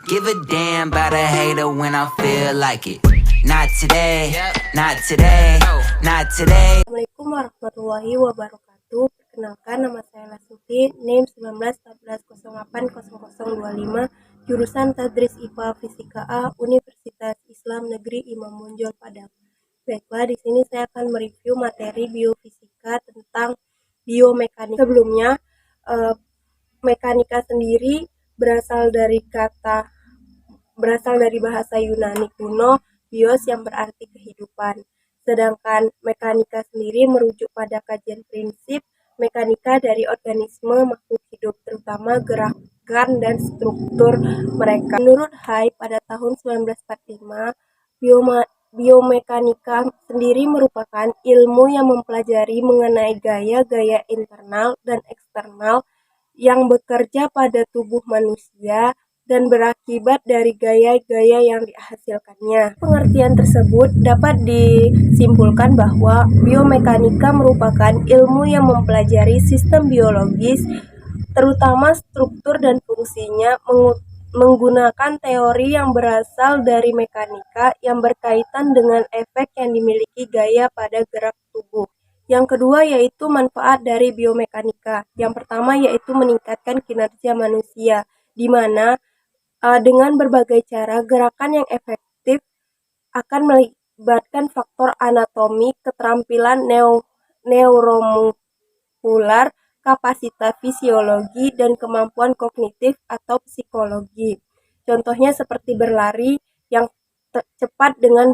give a damn about a hater when I feel like it. Not today, not today, not today. Assalamualaikum warahmatullahi wabarakatuh. Perkenalkan, nama saya Lasuti, NIM 1914080025, jurusan Tadris IPA Fisika A, Universitas Islam Negeri Imam Bonjol Padang. Baiklah, di sini saya akan mereview materi biofisika tentang biomekanika. Sebelumnya, mekanika sendiri berasal dari bahasa Yunani kuno, bios yang berarti kehidupan. Sedangkan mekanika sendiri merujuk pada kajian prinsip mekanika dari organisme makhluk hidup, terutama gerakan dan struktur mereka. Menurut Hay, pada tahun 1945, biomekanika sendiri merupakan ilmu yang mempelajari mengenai gaya-gaya internal dan eksternal yang bekerja pada tubuh manusia dan berakibat dari gaya-gaya yang dihasilkannya. Pengertian tersebut dapat disimpulkan bahwa biomekanika merupakan ilmu yang mempelajari sistem biologis, terutama struktur dan fungsinya, menggunakan teori yang berasal dari mekanika yang berkaitan dengan efek yang dimiliki gaya pada gerak tubuh. Yang kedua yaitu manfaat dari biomekanika. Yang pertama yaitu meningkatkan kinerja manusia, di mana dengan berbagai cara gerakan yang efektif akan melibatkan faktor anatomi, keterampilan neuromuskular, kapasitas fisiologi, dan kemampuan kognitif atau psikologi. Contohnya seperti berlari yang cepat dengan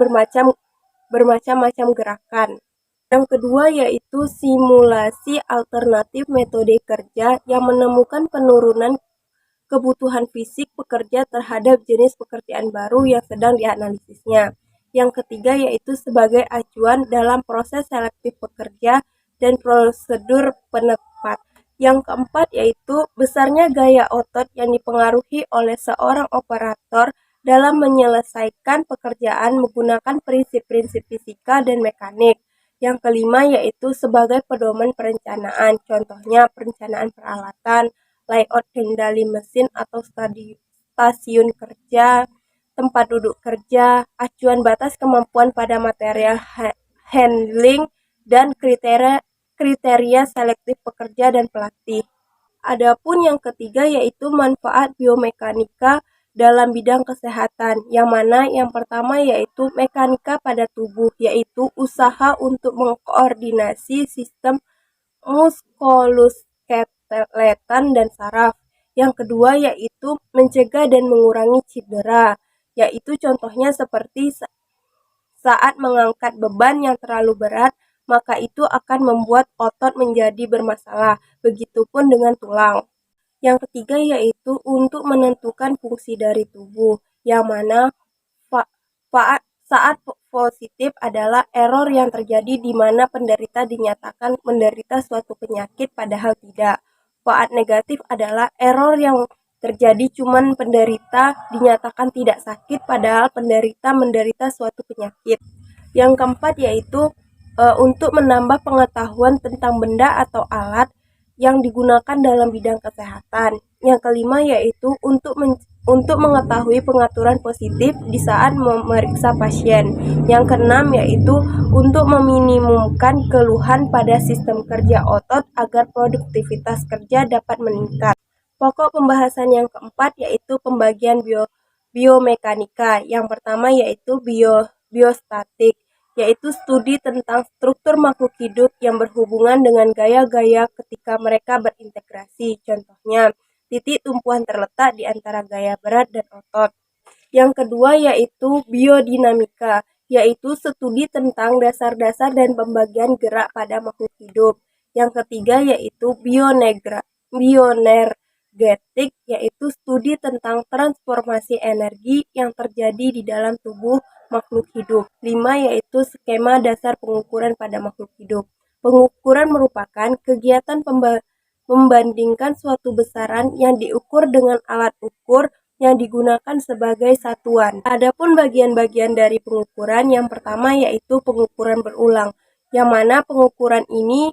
bermacam-macam gerakan. Yang kedua yaitu simulasi alternatif metode kerja yang menemukan penurunan kebutuhan fisik pekerja terhadap jenis pekerjaan baru yang sedang dianalisisnya. Yang ketiga yaitu sebagai acuan dalam proses selektif pekerja dan prosedur penepat. Yang keempat yaitu besarnya gaya otot yang dipengaruhi oleh seorang operator dalam menyelesaikan pekerjaan menggunakan prinsip-prinsip fisika dan mekanik. Yang kelima yaitu sebagai pedoman perencanaan, contohnya perencanaan peralatan, layout kendali mesin atau stasiun kerja, tempat duduk kerja, acuan batas kemampuan pada material handling, dan kriteria selektif pekerja dan pelatih. Adapun yang ketiga yaitu manfaat biomekanika dalam bidang kesehatan, yang mana yang pertama yaitu mekanika pada tubuh, yaitu usaha untuk mengkoordinasi sistem muskuloskeleton dan saraf. Yang kedua yaitu mencegah dan mengurangi cedera, yaitu contohnya seperti saat mengangkat beban yang terlalu berat, maka itu akan membuat otot menjadi bermasalah, begitupun dengan tulang. Yang ketiga yaitu untuk menentukan fungsi dari tubuh, yang mana saat positif adalah error yang terjadi di mana penderita dinyatakan menderita suatu penyakit padahal tidak. Saat negatif adalah error yang terjadi cuman penderita dinyatakan tidak sakit padahal penderita menderita suatu penyakit. Yang keempat yaitu untuk menambah pengetahuan tentang benda atau alat yang digunakan dalam bidang kesehatan. Yang kelima yaitu untuk mengetahui pengaturan positif di saat memeriksa pasien. Yang keenam yaitu untuk meminimumkan keluhan pada sistem kerja otot agar produktivitas kerja dapat meningkat. Pokok pembahasan yang keempat yaitu pembagian biomekanika. Yang pertama yaitu biostatik, yaitu studi tentang struktur makhluk hidup yang berhubungan dengan gaya-gaya ketika mereka berintegrasi. Contohnya, titik tumpuan terletak di antara gaya berat dan otot. Yang kedua yaitu biodinamika, yaitu studi tentang dasar-dasar dan pembagian gerak pada makhluk hidup. Yang ketiga yaitu bioenergetik, yaitu studi tentang transformasi energi yang terjadi di dalam tubuh makhluk hidup. 5 yaitu skema dasar pengukuran pada makhluk hidup. Pengukuran merupakan kegiatan membandingkan suatu besaran yang diukur dengan alat ukur yang digunakan sebagai satuan. Adapun bagian-bagian dari pengukuran, yang pertama yaitu pengukuran berulang, yang mana pengukuran ini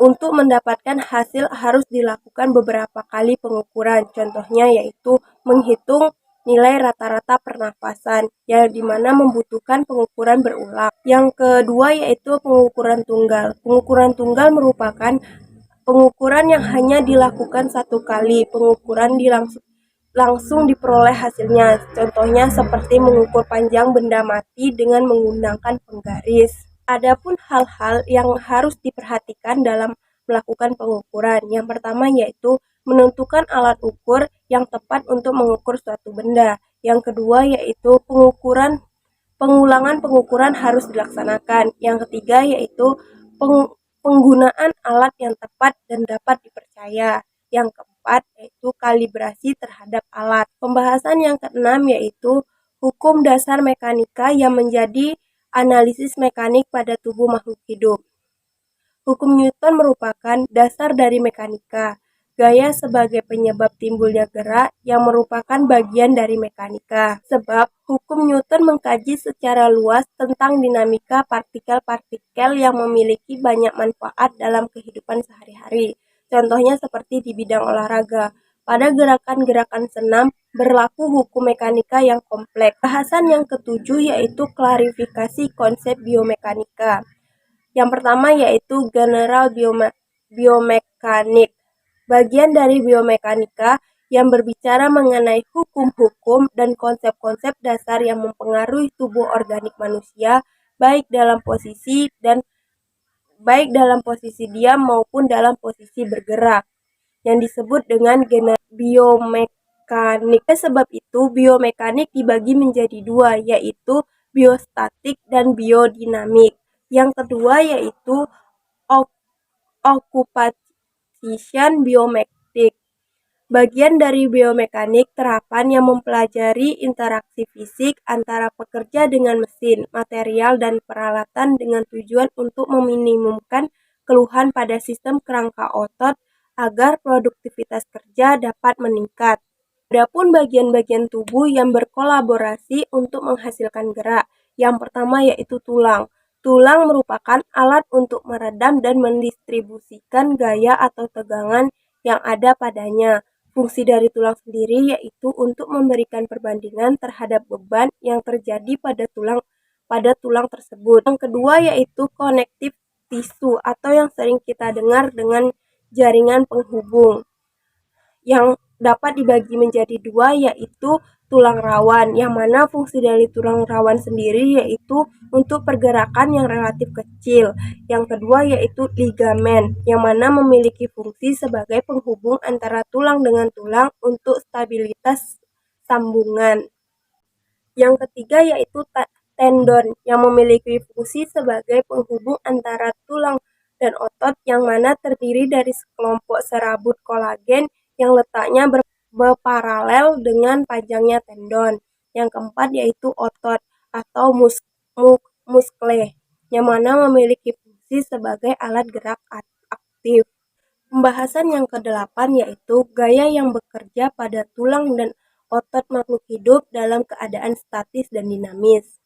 untuk mendapatkan hasil harus dilakukan beberapa kali pengukuran. Contohnya yaitu menghitung nilai rata-rata pernafasan, yang dimana membutuhkan pengukuran berulang. Yang kedua yaitu pengukuran tunggal. Pengukuran tunggal merupakan pengukuran yang hanya dilakukan satu kali. Pengukuran langsung diperoleh hasilnya. Contohnya seperti mengukur panjang benda mati dengan menggunakan penggaris. Adapun hal-hal yang harus diperhatikan dalam melakukan pengukuran. Yang pertama yaitu menentukan alat ukur yang tepat untuk mengukur suatu benda. Yang kedua yaitu pengulangan pengukuran harus dilaksanakan. Yang ketiga yaitu penggunaan alat yang tepat dan dapat dipercaya. Yang keempat yaitu kalibrasi terhadap alat. Pembahasan yang keenam yaitu hukum dasar mekanika yang menjadi analisis mekanik pada tubuh makhluk hidup. Hukum Newton merupakan dasar dari mekanika. Gaya sebagai penyebab timbulnya gerak yang merupakan bagian dari mekanika. Sebab hukum Newton mengkaji secara luas tentang dinamika partikel-partikel yang memiliki banyak manfaat dalam kehidupan sehari-hari. Contohnya seperti di bidang olahraga. Pada gerakan-gerakan senam berlaku hukum mekanika yang kompleks. Bahasan yang ketujuh yaitu klarifikasi konsep biomekanika. Yang pertama yaitu general biomekanik. Bagian dari biomekanika yang berbicara mengenai hukum-hukum dan konsep-konsep dasar yang mempengaruhi tubuh organik manusia baik dalam posisi diam maupun dalam posisi bergerak yang disebut dengan biomekanik. Sebab itu biomekanik dibagi menjadi dua yaitu biostatik dan biodinamik. Yang kedua yaitu occupation biometrik. Bagian dari biomekanik terapan yang mempelajari interaksi fisik antara pekerja dengan mesin, material, dan peralatan dengan tujuan untuk meminimumkan keluhan pada sistem kerangka otot agar produktivitas kerja dapat meningkat. Adapun bagian-bagian tubuh yang berkolaborasi untuk menghasilkan gerak. Yang pertama yaitu tulang. Tulang merupakan alat untuk meredam dan mendistribusikan gaya atau tegangan yang ada padanya. Fungsi dari tulang sendiri yaitu untuk memberikan perbandingan terhadap beban yang terjadi pada tulang tersebut. Yang kedua yaitu connective tissue atau yang sering kita dengar dengan jaringan penghubung, yang dapat dibagi menjadi dua yaitu tulang rawan, yang mana fungsi dari tulang rawan sendiri yaitu untuk pergerakan yang relatif kecil. Yang kedua yaitu ligamen, yang mana memiliki fungsi sebagai penghubung antara tulang dengan tulang untuk stabilitas sambungan. Yang ketiga yaitu tendon, yang memiliki fungsi sebagai penghubung antara tulang dan otot, yang mana terdiri dari sekelompok serabut kolagen yang letaknya berparalel dengan panjangnya tendon. Yang keempat yaitu otot atau muskle, yang mana memiliki fungsi sebagai alat gerak aktif. Pembahasan yang kedelapan yaitu gaya yang bekerja pada tulang dan otot makhluk hidup dalam keadaan statis dan dinamis.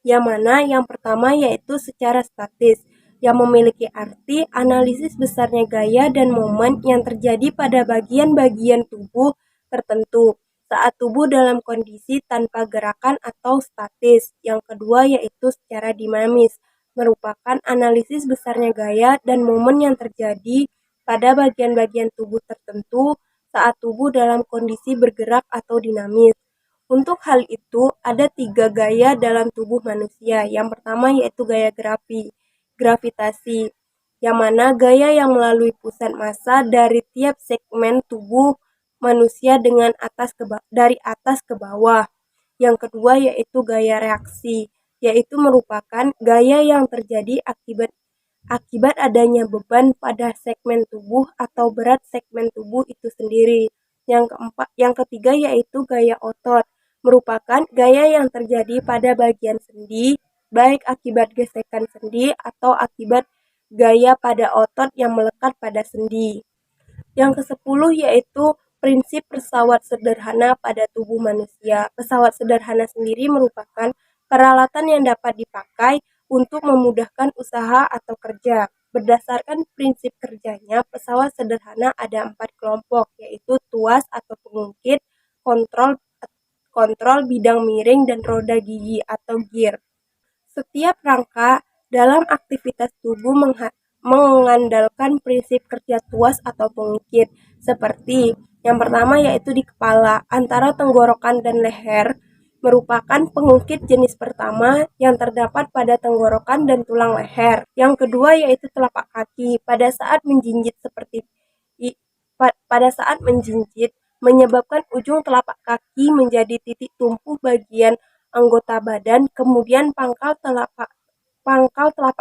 Yang mana yang pertama yaitu secara statis, yang memiliki arti analisis besarnya gaya dan momen yang terjadi pada bagian-bagian tubuh tertentu saat tubuh dalam kondisi tanpa gerakan atau statis. Yang kedua yaitu secara dinamis, merupakan analisis besarnya gaya dan momen yang terjadi pada bagian-bagian tubuh tertentu saat tubuh dalam kondisi bergerak atau dinamis. Untuk hal itu, ada 3 gaya dalam tubuh manusia. Yang pertama yaitu gaya gravitasi, yang mana gaya yang melalui pusat massa dari tiap segmen tubuh manusia dari atas ke bawah. Yang kedua yaitu gaya reaksi, yaitu merupakan gaya yang terjadi akibat adanya beban pada segmen tubuh atau berat segmen tubuh itu sendiri. Yang ketiga yaitu gaya otot, merupakan gaya yang terjadi pada bagian sendi, baik akibat gesekan sendi atau akibat gaya pada otot yang melekat pada sendi. Yang ke-10 yaitu prinsip pesawat sederhana pada tubuh manusia. Pesawat sederhana sendiri merupakan peralatan yang dapat dipakai untuk memudahkan usaha atau kerja. Berdasarkan prinsip kerjanya, pesawat sederhana ada 4 kelompok, yaitu tuas atau pengungkit, kontrol bidang miring dan roda gigi atau gear. Setiap rangka dalam aktivitas tubuh mengandalkan prinsip kerja tuas atau pengukir, seperti yang pertama yaitu di kepala, antara tenggorokan dan leher, merupakan pengungkit jenis pertama yang terdapat pada tenggorokan dan tulang leher. Yang kedua yaitu telapak kaki. Pada saat menjinjit menyebabkan ujung telapak kaki menjadi titik tumpu bagian anggota badan, kemudian pangkal telapak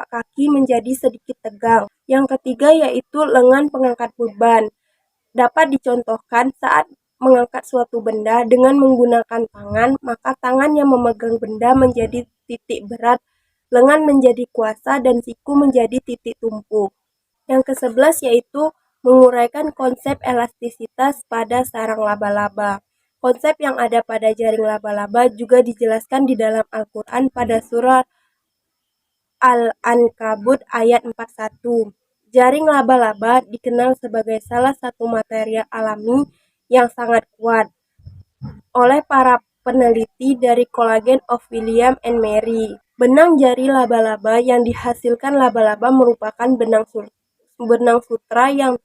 kaki menjadi sedikit tegang. Yang ketiga yaitu lengan pengangkat beban. Dapat dicontohkan saat mengangkat suatu benda dengan menggunakan tangan, maka tangan yang memegang benda menjadi titik berat, lengan menjadi kuasa, dan siku menjadi titik tumpu. Yang ke-11 yaitu menguraikan konsep elastisitas pada sarang laba-laba. Konsep yang ada pada jaring laba-laba juga dijelaskan di dalam Al-Quran pada surah Al-Ankabut ayat 41. Jaring laba-laba dikenal sebagai salah satu material alami yang sangat kuat oleh para peneliti dari College of William and Mary. Benang jari laba-laba yang dihasilkan laba-laba merupakan benang sutra yang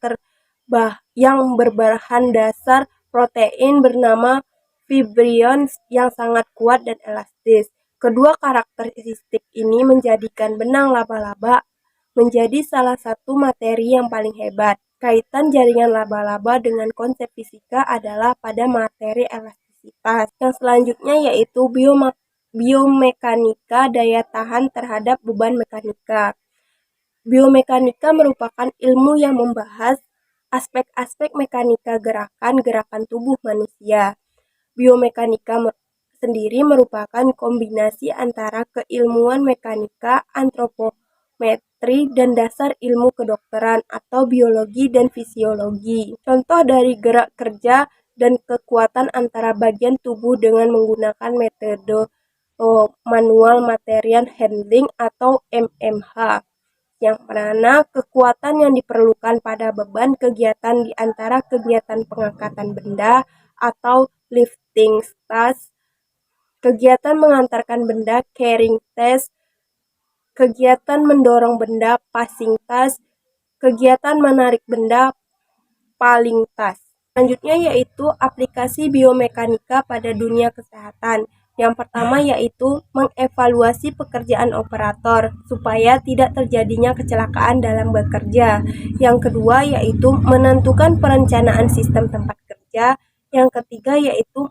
berbahan dasar protein bernama vibrions yang sangat kuat dan elastis. Kedua karakteristik ini menjadikan benang laba-laba menjadi salah satu materi yang paling hebat. Kaitan jaringan laba-laba dengan konsep fisika adalah pada materi elastisitas. Yang selanjutnya yaitu biomekanika, daya tahan terhadap beban mekanika. Biomekanika merupakan ilmu yang membahas aspek-aspek mekanika gerakan tubuh manusia. Biomekanika sendiri merupakan kombinasi antara keilmuan mekanika, antropometri, dan dasar ilmu kedokteran atau biologi dan fisiologi. Contoh dari gerak kerja dan kekuatan antara bagian tubuh dengan menggunakan metode manual material handling atau MMH, yang mana kekuatan yang diperlukan pada beban kegiatan di antara kegiatan pengangkatan benda atau lifting task, kegiatan mengantarkan benda carrying task, kegiatan mendorong benda passing task, kegiatan menarik benda pulling task. Selanjutnya yaitu aplikasi biomekanika pada dunia kesehatan. Yang pertama yaitu mengevaluasi pekerjaan operator supaya tidak terjadinya kecelakaan dalam bekerja. Yang kedua yaitu menentukan perencanaan sistem tempat kerja. Yang ketiga yaitu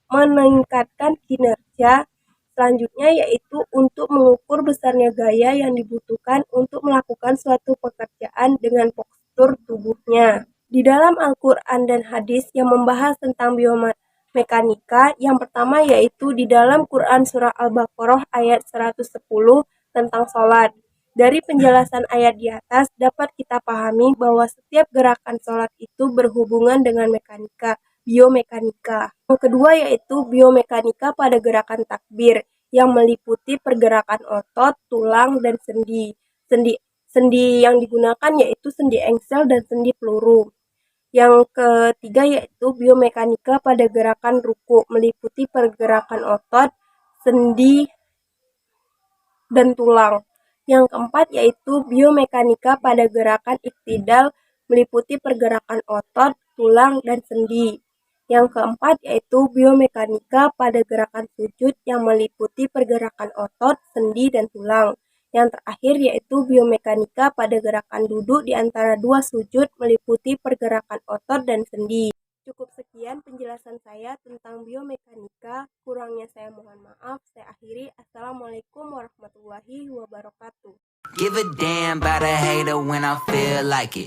meningkatkan kinerja. Selanjutnya yaitu untuk mengukur besarnya gaya yang dibutuhkan untuk melakukan suatu pekerjaan dengan postur tubuhnya. Di dalam Al-Quran dan hadis yang membahas tentang biomekanika, yang pertama yaitu di dalam Quran Surah Al-Baqarah ayat 110 tentang sholat. Dari penjelasan ayat di atas dapat kita pahami bahwa setiap gerakan sholat itu berhubungan dengan biomekanika. Yang kedua yaitu biomekanika pada gerakan takbir yang meliputi pergerakan otot, tulang, dan sendi. Sendi yang digunakan yaitu sendi engsel dan sendi peluru. Yang ketiga yaitu biomekanika pada gerakan ruku, meliputi pergerakan otot, sendi, dan tulang. Yang keempat yaitu biomekanika pada gerakan iktidal, meliputi pergerakan otot, tulang, dan sendi. Yang keempat yaitu biomekanika pada gerakan sujud yang meliputi pergerakan otot, sendi, dan tulang. Yang terakhir yaitu biomekanika pada gerakan duduk di antara dua sujud meliputi pergerakan otot dan sendi. Cukup sekian penjelasan saya tentang biomekanika. Kurangnya saya mohon maaf. Saya akhiri. Assalamualaikum warahmatullahi wabarakatuh. Give a damn about a hater when I feel like it.